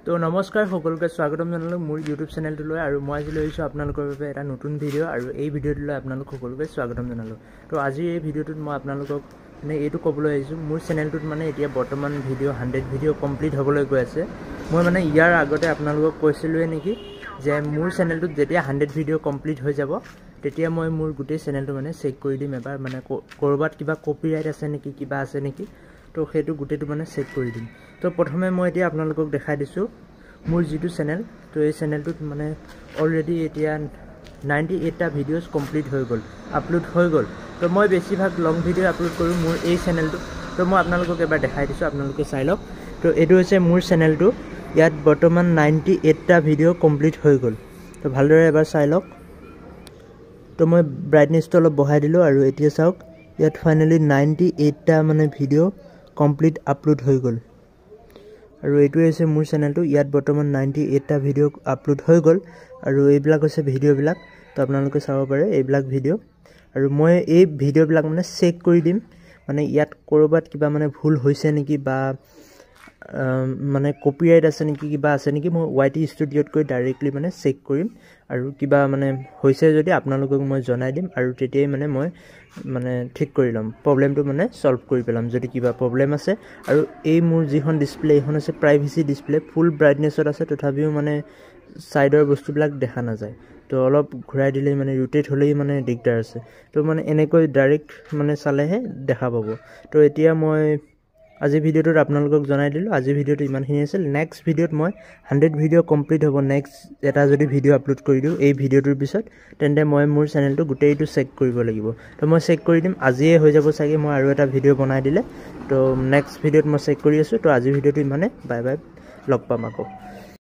তো নমস্কাৰ সকলোকে স্বাগতম জনালো মোৰ ইউটিউব চেনেলটোলৈ আৰু মই আজি লৈছো আপোনালোকৰ বাবে এটা নতুন ভিডিঅ' আৰু এই ভিডিঅ'টোলৈ আপোনালোক সকলোকে স্বাগতম জনালো। তো আজি এই ভিডিঅ'টোত মই আপোনালোকক মানে এইটো ক'বলৈ আহিছোঁ মোৰ চেনেলটোত মানে এতিয়া বৰ্তমান ভিডিঅ' 100 ভিডিঅ' কমপ্লিট হ'বলৈ গৈ আছে। মই মানে ইয়াৰ আগতে আপোনালোকক কৈছিলোৱে নেকি যে মোৰ চেনেলটোত যেতিয়া 100 ভিডিঅ' কমপ্লিট হৈ যাব তেতিয়া মই মোৰ গোটেই চেনেলটো মানে চেক কৰি দিম এবাৰ মানে কৰবাত কিবা কপিৰাইট আছে নেকি কিবা আছে নেকি তো সেইটো গোটেইটো মানে চেক কৰি দিম। তো প্ৰথমে মই এতিয়া আপোনালোকক দেখাই দিছোঁ মোৰ যিটো চেনেল তো এই চেনেলটোত মানে অলৰেডি এতিয়া 98টা ভিডিঅ'জ কমপ্লিট হৈ গ'ল আপলোড হৈ গ'ল। তো মই বেছিভাগ লং ভিডিঅ' আপলোড কৰোঁ মোৰ এই চেনেলটোত। তো মই আপোনালোকক এবাৰ দেখাই দিছোঁ আপোনালোকে চাই লওক। তো এইটো হৈছে মোৰ চেনেলটো ইয়াত বৰ্তমান 98টা ভিডিঅ' কমপ্লিট হৈ গ'ল। তো ভালদৰে এবাৰ চাই লওক। তো মই ব্ৰাইটনেছটো অলপ বঢ়াই দিলোঁ আৰু এতিয়া চাওক ইয়াত ফাইনেলি 98টা মানে ভিডিঅ' কমপ্লিট আপলোড হৈ গ'ল আৰু এইটোৱে হৈছে মোৰ চেনেলটো ইয়াত বৰ্তমান 98টা ভিডিঅ' আপলোড হৈ গ'ল আৰু এইবিলাক হৈছে ভিডিঅ'বিলাক। তো আপোনালোকে চাব পাৰে এইবিলাক ভিডিঅ' আৰু মই এই ভিডিঅ'বিলাক মানে চেক কৰি দিম মানে ইয়াত ক'ৰবাত কিবা মানে ভুল হৈছে নেকি বা মানে কপিৰাইট আছে নেকি কিবা আছে নেকি মই YT ষ্টুডিঅ'ত গৈ ডাইৰেক্টলি মানে চেক কৰিম আৰু কিবা মানে হৈছে যদি আপোনালোকক মই জনাই দিম আৰু তেতিয়াই মানে মই মানে ঠিক কৰি ল'ম প্ৰব্লেমটো মানে সলভ কৰি পেলাম যদি কিবা প্ৰব্লেম আছে। আৰু এই মোৰ যিখন ডিছপ্লে এইখন আছে প্ৰাইভেচি ডিছপ্লে ফুল ব্ৰাইটনেছত আছে তথাপিও মানে ছাইডৰ বস্তুবিলাক দেখা নাযায়। তো অলপ ঘূৰাই দিলেই মানে ৰোটেট হ'লেই মানে দিগদাৰ আছে। তো মানে এনেকৈ ডাইৰেক্ট মানে চালেহে দেখা পাব। তো এতিয়া মই আজি ভিডিঅ'টোত আপোনালোকক জনাই দিলোঁ আজি ভিডিঅ'টো ইমানখিনি আছিল। নেক্সট ভিডিঅ'ত মই 100 ভিডিঅ' কমপ্লিট হ'ব নেক্সট এটা যদি ভিডিঅ' আপলোড কৰি দিওঁ এই ভিডিঅ'টোৰ পিছত তেন্তে মই মোৰ চেনেলটো গোটেইটো চেক কৰিব লাগিব। তো মই চেক কৰি দিম আজিয়ে হৈ যাব চাগে মই আৰু এটা ভিডিঅ' বনাই দিলে। তো নেক্সট ভিডিঅ'ত মই চেক কৰি আছোঁ। তো আজি ভিডিঅ'টো ইমানে বাই বাই লগ পাম আকৌ।